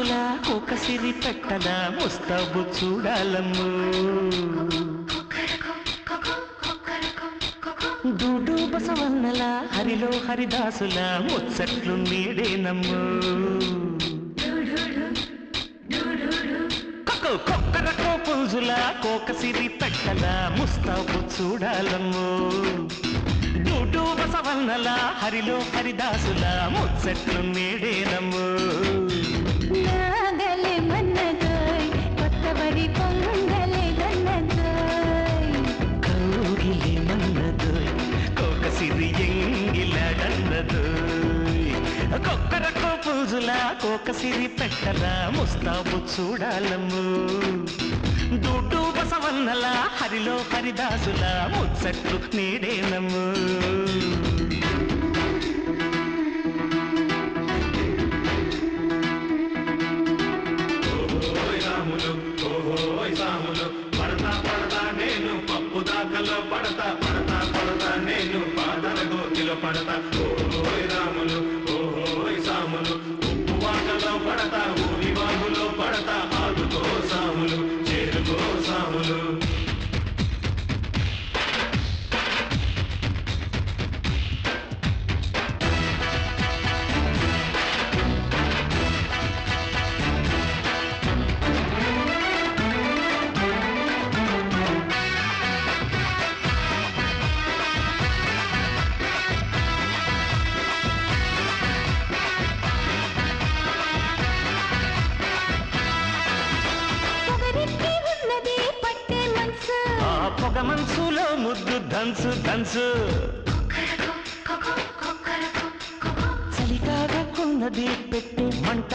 పుంజులా కోకసిరి పెట్టలా ముస్తాబు చూడాలమ్ము డూడు బసవన్నలా హరిలో హరిదాసులా ముచ్చట్లు నీడేనమ్ము కొక్కరకో పుంజులా కోకసిరి పెట్టలా ముస్తాబు చూడాలమ్ము డూడు బసవన్నలా హరిలో హరిదాసులా ముచ్చట్లు నీడేనమ్ము నాగలే మన్నదోయ్ కొత్తబడి పొంగలే దన్నదోయ్ కౌగిలి మన్నదోయ్ కోకసిరి ఎంగిలాడన్నదోయ్ కొక్కరకో పుంజులా కోకసిరి పెట్టలా ముస్తాబు చూడాలమ్ము డూడు బసవన్నలా హరిలో హరిదాసులా ముచ్చట్లు నీడేనమ్ము పడతా పడతా నేను పప్పు దాకలో పడతా పడతా పడతా నేను పాదల గోతిలో పడతా ఓహోయ్ రాములు ఓహోయ్ సాములు ఉప్పు వాకలో పడతా ఊరి బాగులో పడతా ఆదుకో సాములు చేరుకో సాములు పొగ మనసులో ముద్దు ధన్సు ధన్సు చలికాగా కొన్నది పెట్టే మంట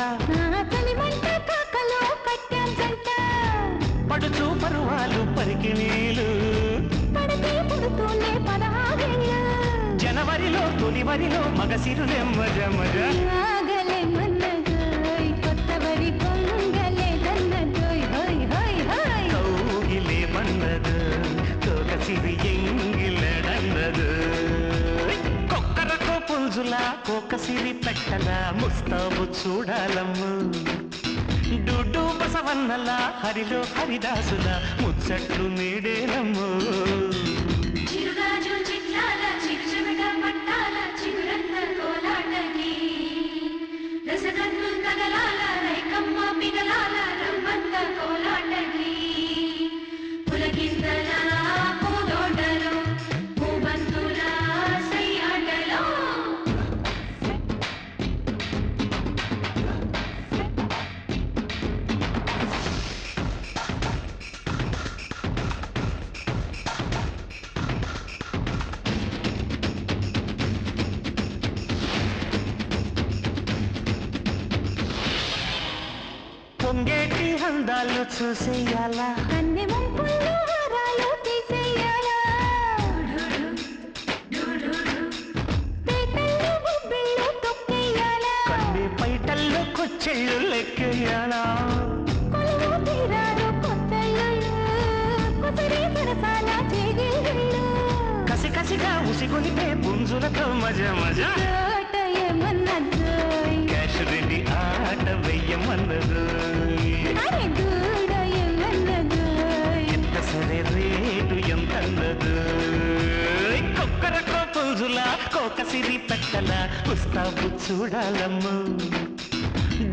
పడుచు పరువాలు పరికి నీళ్ళు జనవరిలో తొలివరిలో మగసిరులే మజ మజ కౌగిలే మన్నదు కోకసిరి ఎంగిలడన్నదు కొక్కరకో పుంజులా కోకసిరి పెట్టలా ముస్తాబు చూడాలమ్ము డూడు బసవన్నలా హరిలో హరిదాసులా ముచ్చట్లు నీడేనమ్ము పొంగేటి అందాలు చూసేయాలా అన్ని ముంపుల్లో హారాలు తీసేయాలా పేటల్లో బొబ్బిళ్ళు తొక్కేయాలా కన్ని పైటల్లో కొచ్చెళ్ళు లెక్కేయాలా కొలువు తీరారు కొత్తళ్ళు కుసరి సరసాల చేగిళ్ళు కసి కసిగా ఉసిగొనిపే పుంజులతో మజ మజ ఏమన్నదోయ్ క్యాష్ రెడ్డి ఆట వెయ్యమన్నదు అరే దూడ ఏమన్నదోయ్ ఎంత సరే రేటు ఎంతన్నదు కొక్కరకో పుంజులా కోకసిరి పెట్టలా పుస్తాబు చూడాలమ్ము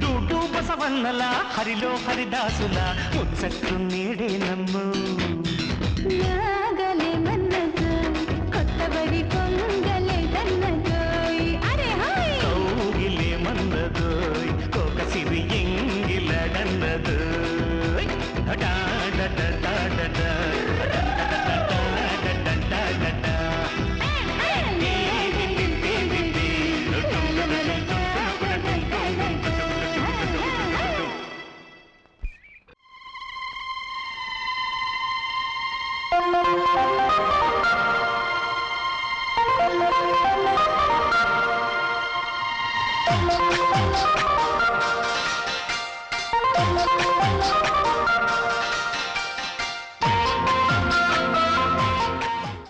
డూడు బసవన్నలా హరిలో హరిదాసులా ముచ్చట్లు నీడేనమ్ము నాగలే మన్నదోయ్ కొత్తబడి పొంగలే దన్నదోయ్ అరే హాయ్ కౌగిలే మన్నదోయ్ కోకసిరి ఎంగిలడన్నదోయ్ డా డా డా డా డా డా డా డా డా డా డా Thank you.